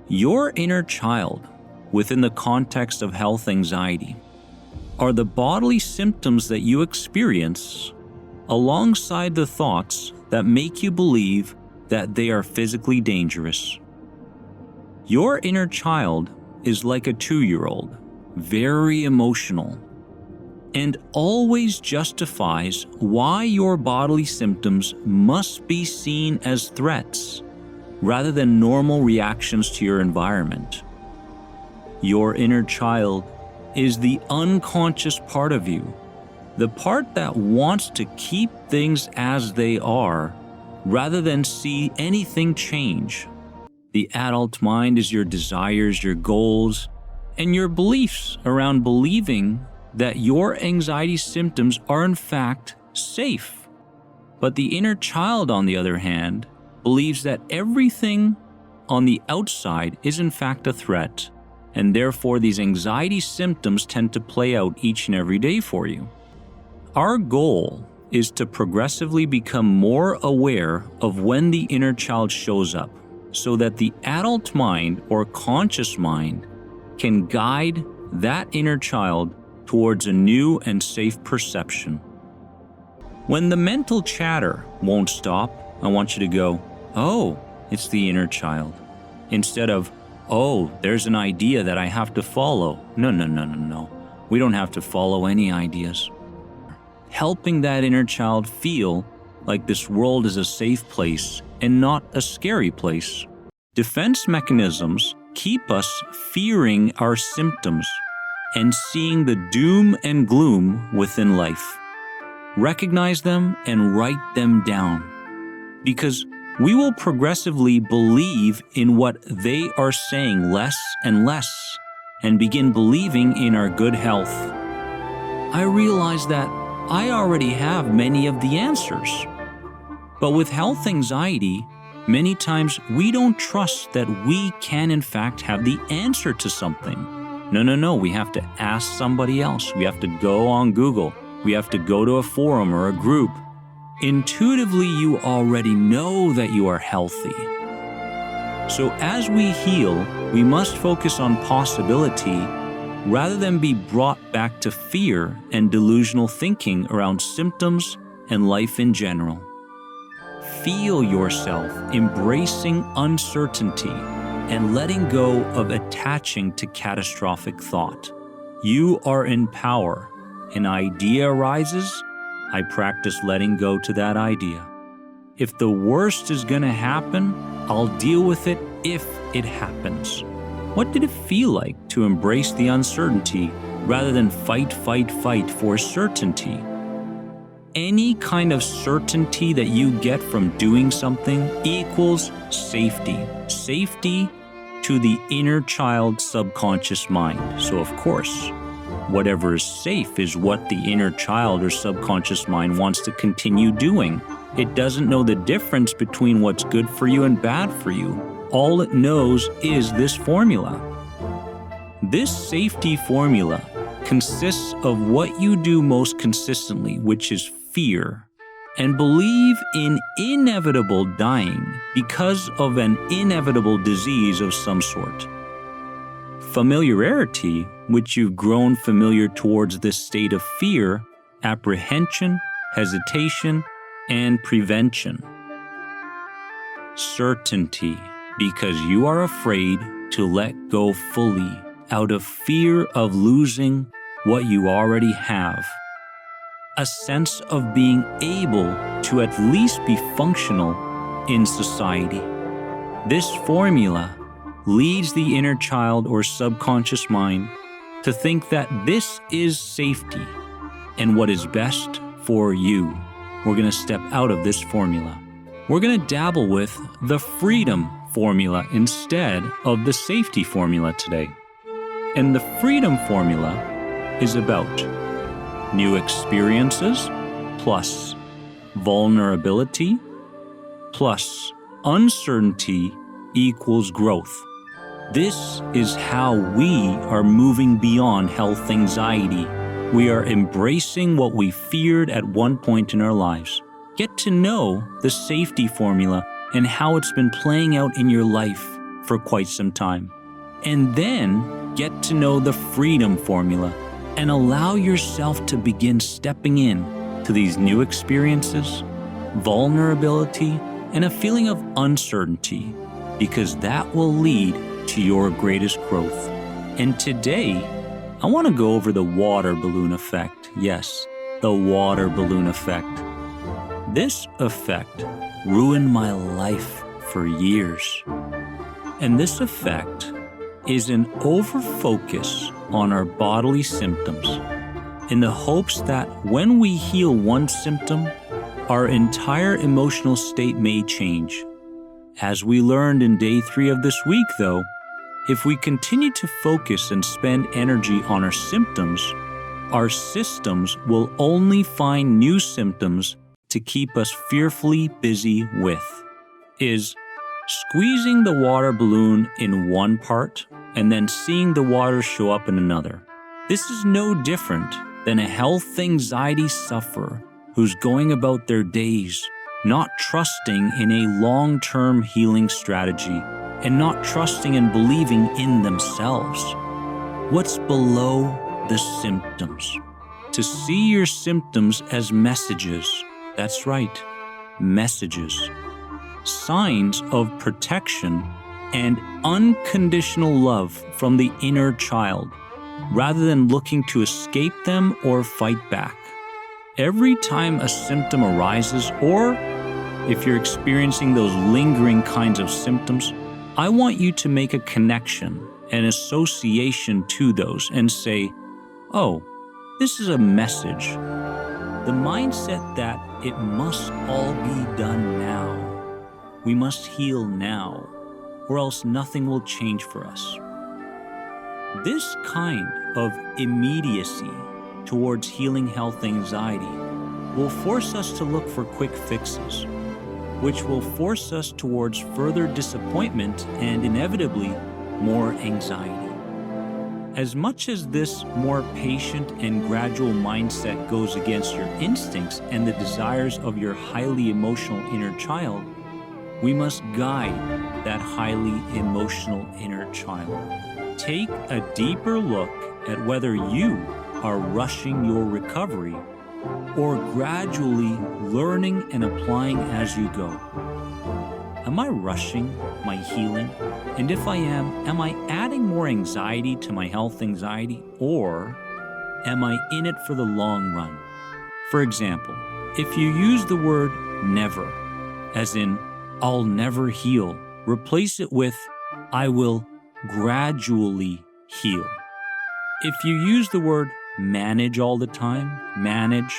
Your inner child, within the context of health anxiety, are the bodily symptoms that you experience alongside the thoughts that make you believe that they are physically dangerous. Your inner child is like a 2-year-old, very emotional, and always justifies why your bodily symptoms must be seen as threats rather than normal reactions to your environment. Your inner child is the unconscious part of you, the part that wants to keep things as they are rather than see anything change. The adult mind is your desires, your goals, and your beliefs around believing that your anxiety symptoms are in fact safe. But the inner child, on the other hand, believes that everything on the outside is in fact a threat, and therefore these anxiety symptoms tend to play out each and every day for you. Our goal is to progressively become more aware of when the inner child shows up, so that the adult mind or conscious mind can guide that inner child towards a new and safe perception. When the mental chatter won't stop, I want you to go, "Oh, it's the inner child," instead of, "Oh, there's an idea that I have to follow." No. We don't have to follow any ideas. Helping that inner child feel like this world is a safe place and not a scary place. Defense mechanisms keep us fearing our symptoms and seeing the doom and gloom within life. Recognize them and write them down, because we will progressively believe in what they are saying less and less and begin believing in our good health. I realize that I already have many of the answers. But with health anxiety, many times we don't trust that we can in fact have the answer to something. No. We have to ask somebody else. We have to go on Google. We have to go to a forum or a group. Intuitively, you already know that you are healthy. So as we heal, we must focus on possibility rather than be brought back to fear and delusional thinking around symptoms and life in general. Feel yourself embracing uncertainty and letting go of attaching to catastrophic thought. You are in power. An idea arises, I practice letting go to that idea. If the worst is going to happen, I'll deal with it if it happens. What did it feel like to embrace the uncertainty rather than fight for certainty? Any kind of certainty that you get from doing something equals safety. Safety to the inner child subconscious mind. So of course, whatever is safe is what the inner child or subconscious mind wants to continue doing. It doesn't know the difference between what's good for you and bad for you. All it knows is this formula. This safety formula consists of what you do most consistently, which is fear, and believe in inevitable dying because of an inevitable disease of some sort. Familiarity, which you've grown familiar towards this state of fear, apprehension, hesitation, and prevention. Certainty, because you are afraid to let go fully out of fear of losing what you already have. A sense of being able to at least be functional in society. This formula leads the inner child or subconscious mind to think that this is safety and what is best for you. We're going to step out of this formula. We're going to dabble with the freedom formula instead of the safety formula today. And the freedom formula is about new experiences plus vulnerability plus uncertainty equals growth. This is how we are moving beyond health anxiety. We are embracing what we feared at one point in our lives. Get to know the safety formula and how it's been playing out in your life for quite some time, and then get to know the freedom formula and allow yourself to begin stepping in to these new experiences, vulnerability, and a feeling of uncertainty, because that will lead to your greatest growth. And today, I want to go over the water balloon effect. Yes, the water balloon effect. This effect ruined my life for years. And this effect is an over-focus on our bodily symptoms in the hopes that when we heal one symptom, our entire emotional state may change. As we learned in day 3 of this week, though, if we continue to focus and spend energy on our symptoms, our systems will only find new symptoms to keep us fearfully busy with. Is squeezing the water balloon in one part and then seeing the water show up in another. This is no different than a health anxiety sufferer who's going about their days not trusting in a long-term healing strategy and not trusting and believing in themselves. What's below the symptoms? To see your symptoms as messages. That's right, messages. Signs of protection and unconditional love from the inner child, rather than looking to escape them or fight back. Every time a symptom arises, or if you're experiencing those lingering kinds of symptoms, I want you to make a connection, an association to those and say, oh, this is a message. The mindset that it must all be done now. We must heal now, or else nothing will change for us. This kind of immediacy towards healing health anxiety will force us to look for quick fixes, which will force us towards further disappointment and inevitably more anxiety. As much as this more patient and gradual mindset goes against your instincts and the desires of your highly emotional inner child, we must guide that highly emotional inner child. Take a deeper look at whether you are rushing your recovery or gradually learning and applying as you go. Am I rushing my healing? And if I am I adding more anxiety to my health anxiety, or am I in it for the long run? For example, if you use the word never, as in I'll never heal, replace it with I will gradually heal. If you use the word manage all the time, manage,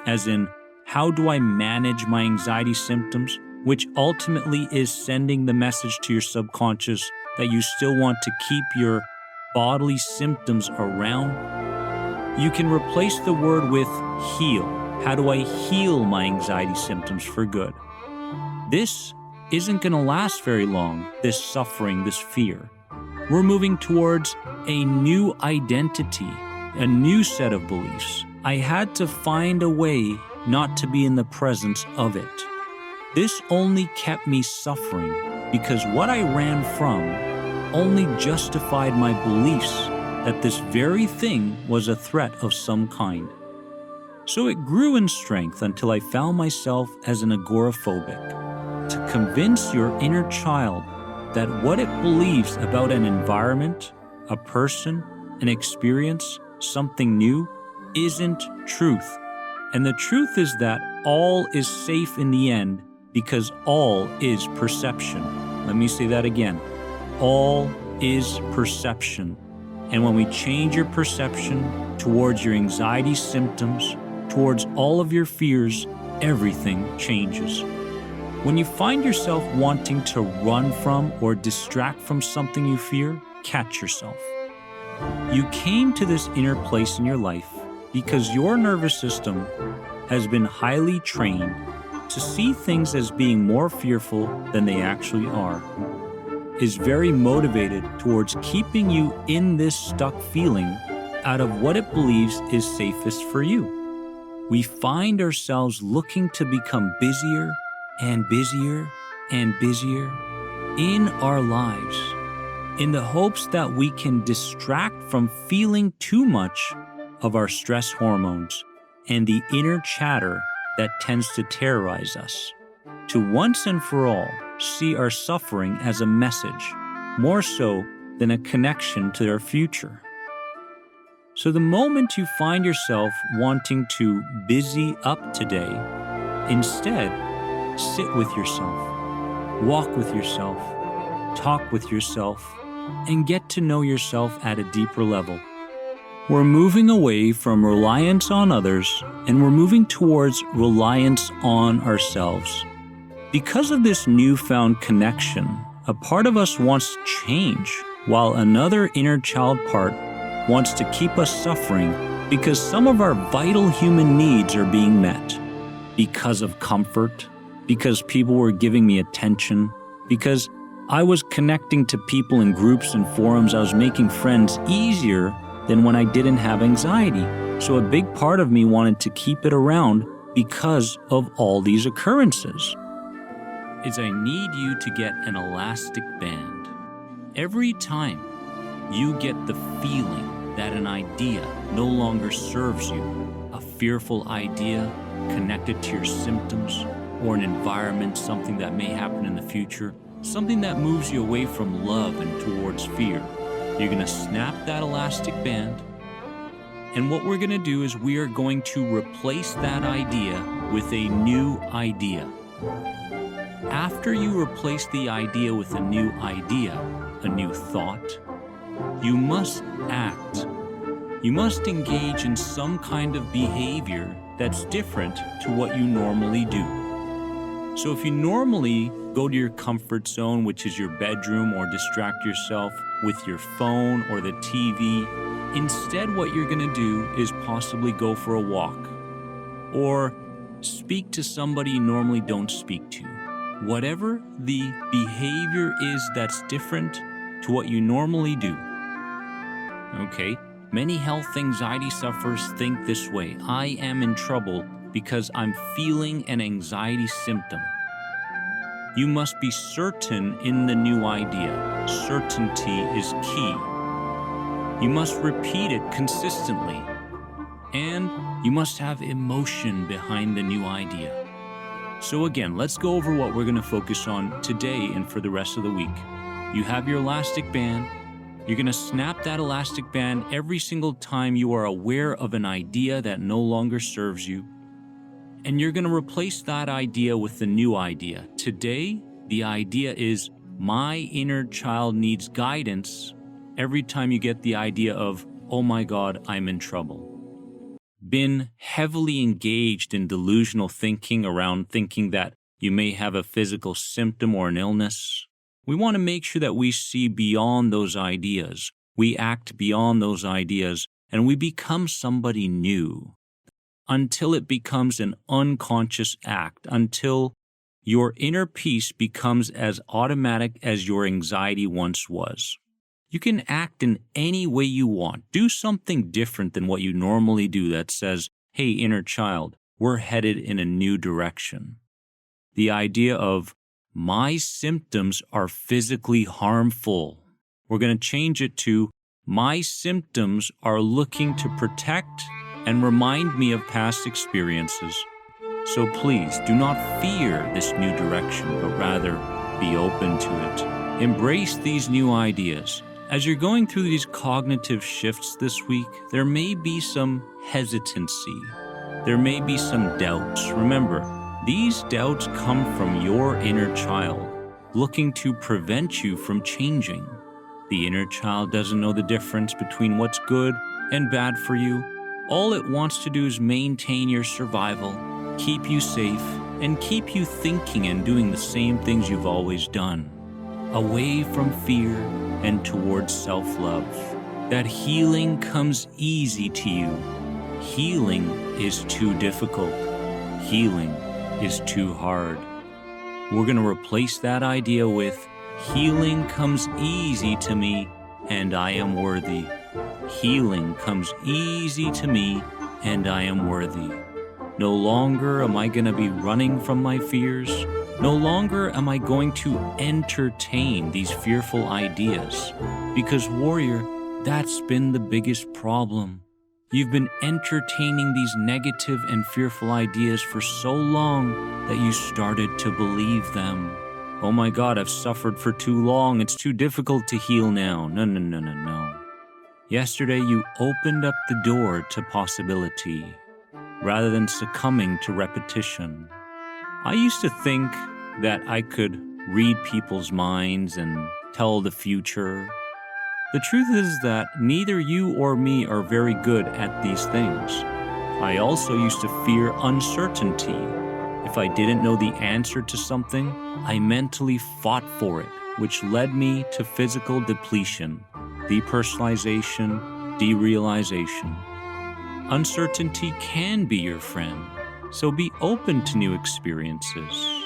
as in how do I manage my anxiety symptoms, which ultimately is sending the message to your subconscious that you still want to keep your bodily symptoms around, you can replace the word with heal. How do I heal my anxiety symptoms for good? This isn't going to last very long, this suffering, this fear. We're moving towards a new identity, a new set of beliefs. I had to find a way not to be in the presence of it. This only kept me suffering because what I ran from only justified my beliefs that this very thing was a threat of some kind. So it grew in strength until I found myself as an agoraphobic. To convince your inner child that what it believes about an environment, a person, an experience, something new, isn't truth. And the truth is that all is safe in the end because all is perception. Let me say that again. All is perception. And when we change your perception towards your anxiety symptoms, towards all of your fears, everything changes. When you find yourself wanting to run from or distract from something you fear, catch yourself. You came to this inner place in your life because your nervous system has been highly trained to see things as being more fearful than they actually are, is very motivated towards keeping you in this stuck feeling out of what it believes is safest for you. We find ourselves looking to become busier and busier and busier in our lives in the hopes that we can distract from feeling too much of our stress hormones and the inner chatter that tends to terrorize us, to once and for all see our suffering as a message, more so than a connection to our future. So the moment you find yourself wanting to busy up today, instead, sit with yourself, walk with yourself, talk with yourself, and get to know yourself at a deeper level. We're moving away from reliance on others, and we're moving towards reliance on ourselves. Because of this newfound connection, a part of us wants to change, while another inner child part wants to keep us suffering because some of our vital human needs are being met. Because of comfort, because people were giving me attention, because I was connecting to people in groups and forums, I was making friends easier than when I didn't have anxiety. So a big part of me wanted to keep it around because of all these occurrences. I need you to get an elastic band. Every time you get the feeling that an idea no longer serves you, a fearful idea connected to your symptoms, or an environment, something that may happen in the future, something that moves you away from love and towards fear, you're going to snap that elastic band. And what we're going to do is we are going to replace that idea with a new idea. After you replace the idea with a new idea, a new thought, you must act. You must engage in some kind of behavior that's different to what you normally do. So if you normally go to your comfort zone, which is your bedroom, or distract yourself with your phone or the TV, instead what you're going to do is possibly go for a walk or speak to somebody you normally don't speak to. Whatever the behavior is that's different to what you normally do. Okay, many health anxiety sufferers think this way: I am in trouble because I'm feeling an anxiety symptom. You must be certain in the new idea. Certainty is key. You must repeat it consistently. And you must have emotion behind the new idea. So again, let's go over what we're going to focus on today and for the rest of the week. You have your elastic band. You're going to snap that elastic band every single time you are aware of an idea that no longer serves you. And you're going to replace that idea with the new idea. Today, the idea is my inner child needs guidance every time you get the idea of, oh my God, I'm in trouble. Been heavily engaged in delusional thinking around thinking that you may have a physical symptom or an illness. We want to make sure that we see beyond those ideas. We act beyond those ideas and we become somebody new until it becomes an unconscious act, until your inner peace becomes as automatic as your anxiety once was. You can act in any way you want. Do something different than what you normally do that says, hey, inner child, we're headed in a new direction. The idea of my symptoms are physically harmful. We're going to change it to my symptoms are looking to protect and remind me of past experiences. So please do not fear this new direction, but rather be open to it. Embrace these new ideas. As you're going through these cognitive shifts this week, there may be some hesitancy. There may be some doubts. Remember, these doubts come from your inner child, looking to prevent you from changing. The inner child doesn't know the difference between what's good and bad for you. All it wants to do is maintain your survival, keep you safe, and keep you thinking and doing the same things you've always done. Away from fear and towards self-love. That healing comes easy to you. Healing is too difficult. Healing is too hard. We're going to replace that idea with healing comes easy to me and I am worthy. Healing comes easy to me and I am worthy. No longer am I going to be running from my fears. No longer am I going to entertain these fearful ideas, because, warrior, that's been the biggest problem. You've been entertaining these negative and fearful ideas for so long that you started to believe them. Oh my God, I've suffered for too long. It's too difficult to heal now. No. Yesterday, you opened up the door to possibility rather than succumbing to repetition. I used to think that I could read people's minds and tell the future. The truth is that neither you or me are very good at these things. I also used to fear uncertainty. If I didn't know the answer to something, I mentally fought for it, which led me to physical depletion, depersonalization, derealization. Uncertainty can be your friend, so be open to new experiences.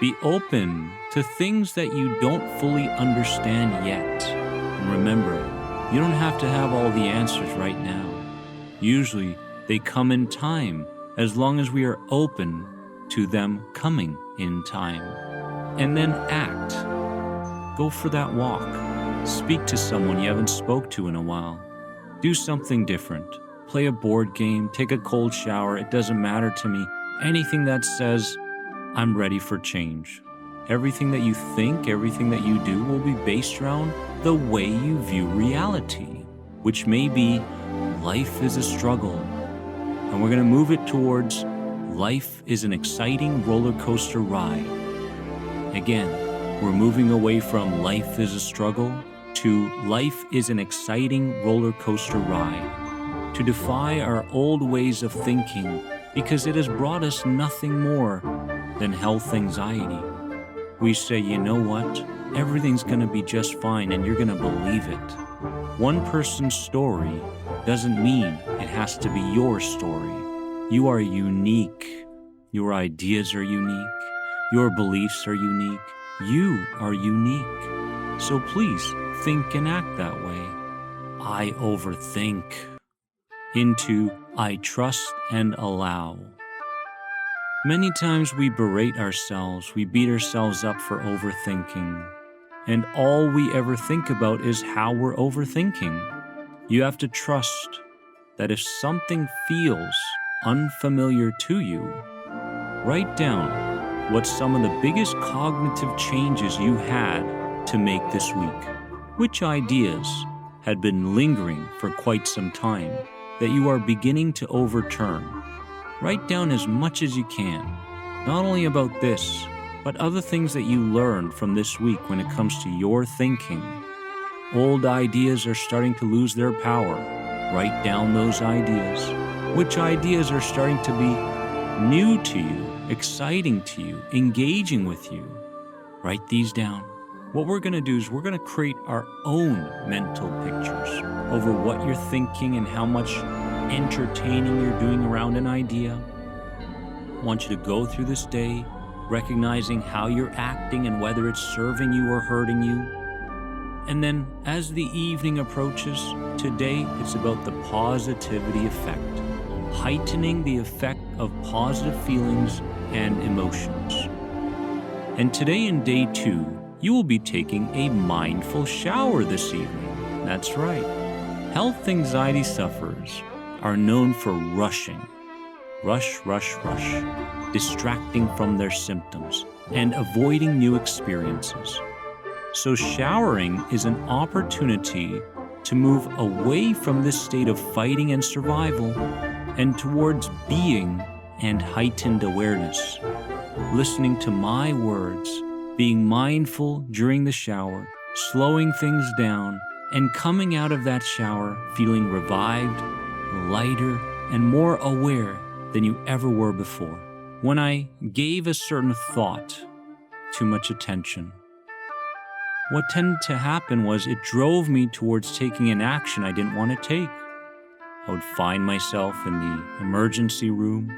Be open to things that you don't fully understand yet. And remember, you don't have to have all the answers right now. Usually, they come in time, as long as we are open to them coming in time. And then act. Go for that walk. Speak to someone you haven't spoke to in a while. Do something different. Play a board game, take a cold shower. It doesn't matter to me. Anything that says, I'm ready for change. Everything that you think, everything that you do will be based around the way you view reality, which may be life is a struggle. And we're going to move it towards life is an exciting roller coaster ride. Again, we're moving away from life is a struggle to life is an exciting roller coaster ride, to defy our old ways of thinking, because it has brought us nothing more than health anxiety. We say, you know what? Everything's going to be just fine, and you're going to believe it. One person's story doesn't mean it has to be your story. You are unique. Your ideas are unique. Your beliefs are unique. You are unique. So please think and act that way. I overthink into I trust and allow. Many times we berate ourselves, we beat ourselves up for overthinking, and all we ever think about is how we're overthinking. You have to trust that if something feels unfamiliar to you, write down what some of the biggest cognitive changes you had to make this week. Which ideas had been lingering for quite some time that you are beginning to overturn. Write down as much as you can, not only about this, but other things that you learned from this week when it comes to your thinking. Old ideas are starting to lose their power. Write down those ideas. Which ideas are starting to be new to you, exciting to you, engaging with you? Write these down. What we're going to do is we're going to create our own mental pictures over what you're thinking and how much entertaining you're doing around an idea. I want you to go through this day recognizing how you're acting and whether it's serving you or hurting you. And then as the evening approaches, today it's about the positivity effect, heightening the effect of positive feelings and emotions. And today in day 2, you will be taking a mindful shower this evening. That's right. Health anxiety sufferers are known for rushing. Rush, distracting from their symptoms and avoiding new experiences. So showering is an opportunity to move away from this state of fighting and survival and towards being and heightened awareness. Listening to my words, being mindful during the shower, slowing things down, and coming out of that shower feeling revived, lighter, and more aware than you ever were before. When I gave a certain thought too much attention, what tended to happen was it drove me towards taking an action I didn't want to take. I would find myself in the emergency room.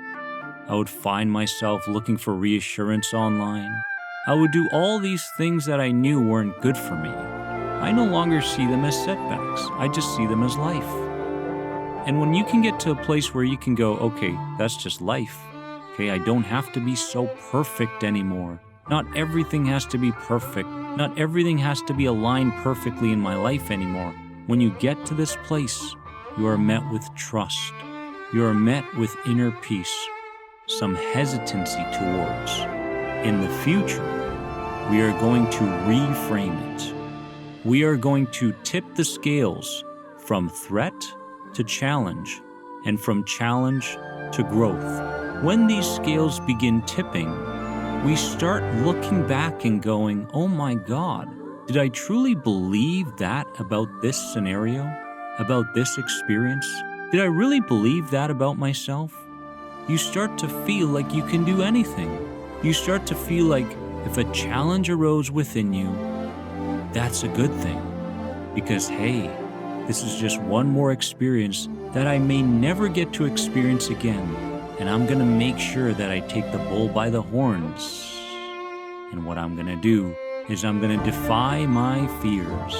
I would find myself looking for reassurance online. I would do all these things that I knew weren't good for me. I no longer see them as setbacks. I just see them as life. And when you can get to a place where you can go, okay, that's just life. Okay, I don't have to be so perfect anymore. Not everything has to be perfect. Not everything has to be aligned perfectly in my life anymore. When you get to this place, you are met with trust. You are met with inner peace, some hesitancy towards. In the future, we are going to reframe it. We are going to tip the scales from threat to challenge, and from challenge to growth. When these scales begin tipping, we start looking back and going, oh my God, did I truly believe that about this scenario, about this experience? Did I really believe that about myself? You start to feel like you can do anything. You start to feel like if a challenge arose within you, that's a good thing. Because hey, this is just one more experience that I may never get to experience again. And I'm gonna make sure that I take the bull by the horns. And what I'm gonna do is I'm gonna defy my fears.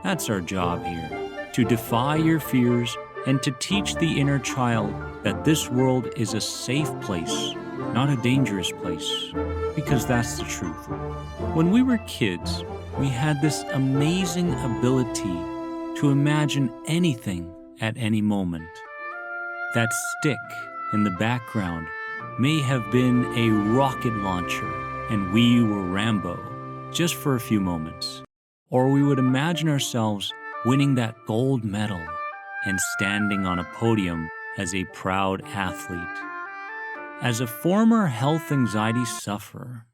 That's our job here, to defy your fears and to teach the inner child that this world is a safe place, not a dangerous place, because that's the truth. When we were kids, we had this amazing ability to imagine anything at any moment. That stick in the background may have been a rocket launcher and we were Rambo, just for a few moments. Or we would imagine ourselves winning that gold medal and standing on a podium as a proud athlete. As a former health anxiety sufferer,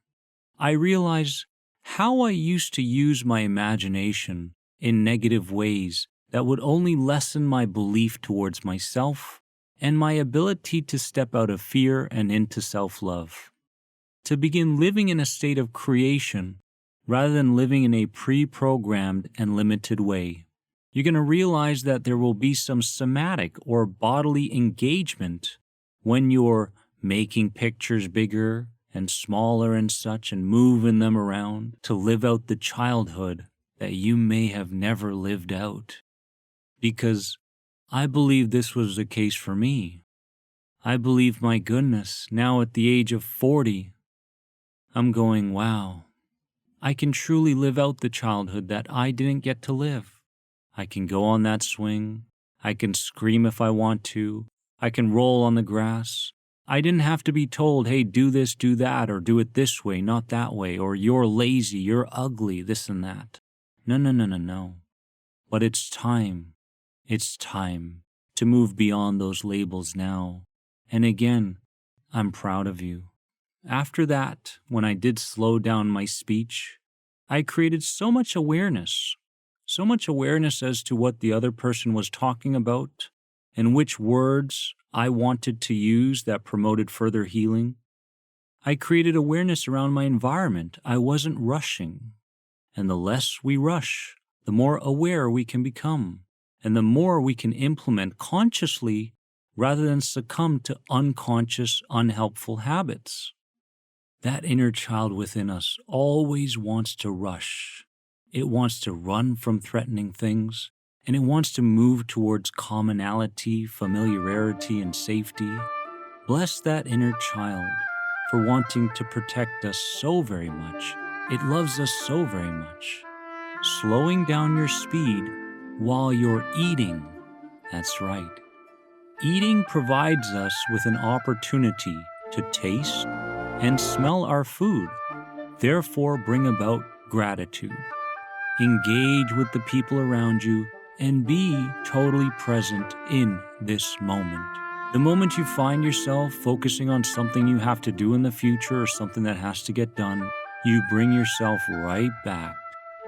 I realized how I used to use my imagination in negative ways that would only lessen my belief towards myself and my ability to step out of fear and into self-love. To begin living in a state of creation rather than living in a pre-programmed and limited way. You're going to realize that there will be some somatic or bodily engagement when you're making pictures bigger and smaller and such and moving them around to live out the childhood that you may have never lived out. Because I believe this was the case for me. I believe, my goodness, now at the age of 40, I'm going, wow, I can truly live out the childhood that I didn't get to live. I can go on that swing. I can scream if I want to. I can roll on the grass. I didn't have to be told, hey, do this, do that, or do it this way, not that way, or you're lazy, you're ugly, this and that. No. But it's time. It's time to move beyond those labels now. And again, I'm proud of you. After that, when I did slow down my speech, I created so much awareness as to what the other person was talking about and which words I wanted to use that promoted further healing. I created awareness around my environment. I wasn't rushing. And the less we rush, the more aware we can become, and the more we can implement consciously rather than succumb to unconscious, unhelpful habits. That inner child within us always wants to rush. It wants to run from threatening things, and it wants to move towards commonality, familiarity, and safety. Bless that inner child for wanting to protect us so very much. It loves us so very much. Slowing down your speed while you're eating. That's right. Eating provides us with an opportunity to taste and smell our food, therefore bring about gratitude. Engage with the people around you and be totally present in this moment. The moment you find yourself focusing on something you have to do in the future or something that has to get done, you bring yourself right back.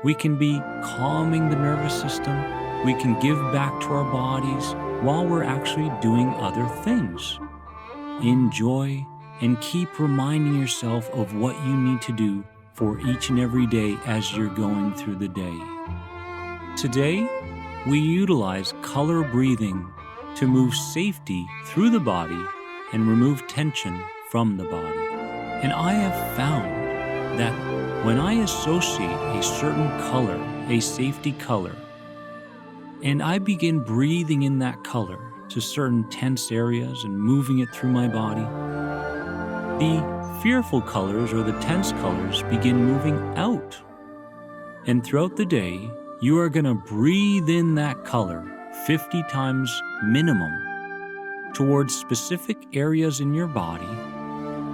We can be calming the nervous system. We can give back to our bodies while we're actually doing other things. Enjoy and keep reminding yourself of what you need to do for each and every day as you're going through the day. Today, we utilize color breathing to move safety through the body and remove tension from the body. And I have found that when I associate a certain color, a safety color, and I begin breathing in that color to certain tense areas and moving it through my body, the fearful colors or the tense colors begin moving out. And throughout the day, you are going to breathe in that color 50 times minimum towards specific areas in your body,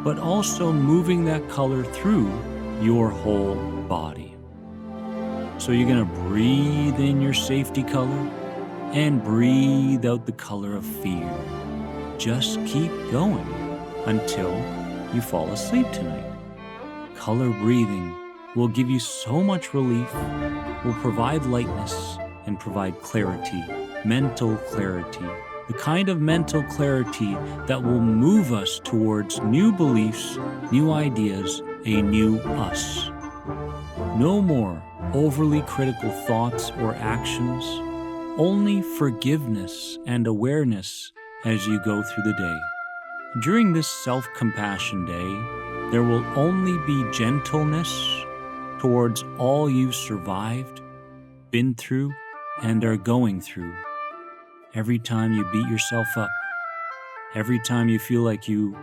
but also moving that color through your whole body. So you're going to breathe in your safety color and breathe out the color of fear. Just keep going until you fall asleep tonight. Color breathing will give you so much relief, will provide lightness and provide clarity, mental clarity, the kind of mental clarity that will move us towards new beliefs, new ideas, a new us. No more overly critical thoughts or actions, only forgiveness and awareness as you go through the day. During this self-compassion day, there will only be gentleness towards all you've survived, been through, and are going through. Every time you beat yourself up, every time you feel like you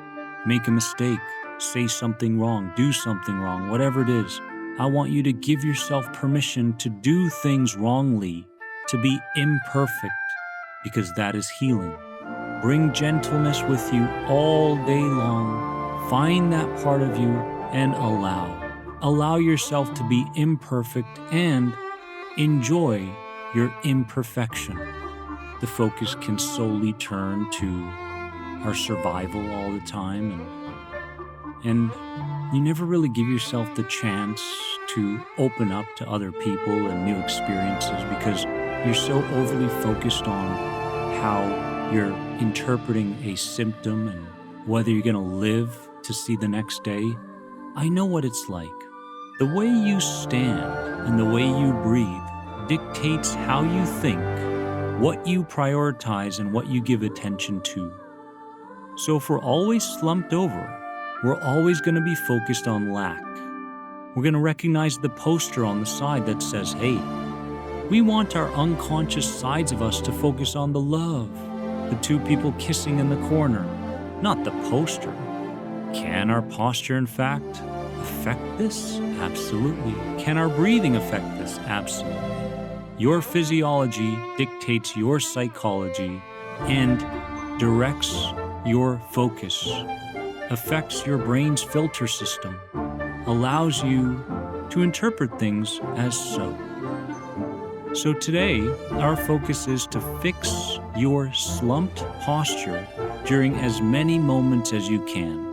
make a mistake, say something wrong, do something wrong, whatever it is, I want you to give yourself permission to do things wrongly, to be imperfect, because that is healing. Bring gentleness with you all day long. Find that part of you and allow yourself to be imperfect and enjoy your imperfection. The focus can solely turn to our survival all the time, and you never really give yourself the chance to open up to other people and new experiences because you're so overly focused on how you're interpreting a symptom and whether you're going to live to see the next day. I know what it's like. The way you stand and the way you breathe dictates how you think, what you prioritize, and what you give attention to. So if we're always slumped over, we're always going to be focused on lack. We're going to recognize the poster on the side that says, hey, we want our unconscious sides of us to focus on the love, the two people kissing in the corner, not the poster. Can our posture, in fact, affect this? Absolutely. Can our breathing affect this? Absolutely. Your physiology dictates your psychology and directs your focus, affects your brain's filter system, allows you to interpret things as so. So today, our focus is to fix your slumped posture during as many moments as you can.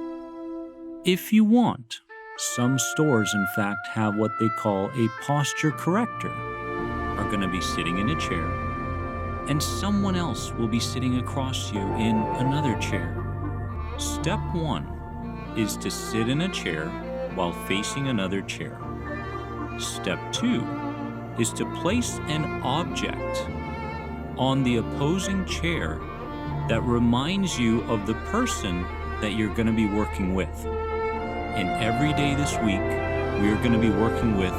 If you want, some stores, in fact, have what they call a posture corrector. Are going to be sitting in a chair, and someone else will be sitting across you in another chair. Step 1 is to sit in a chair while facing another chair. Step 2 is to place an object on the opposing chair that reminds you of the person that you're going to be working with. And every day this week, we are going to be working with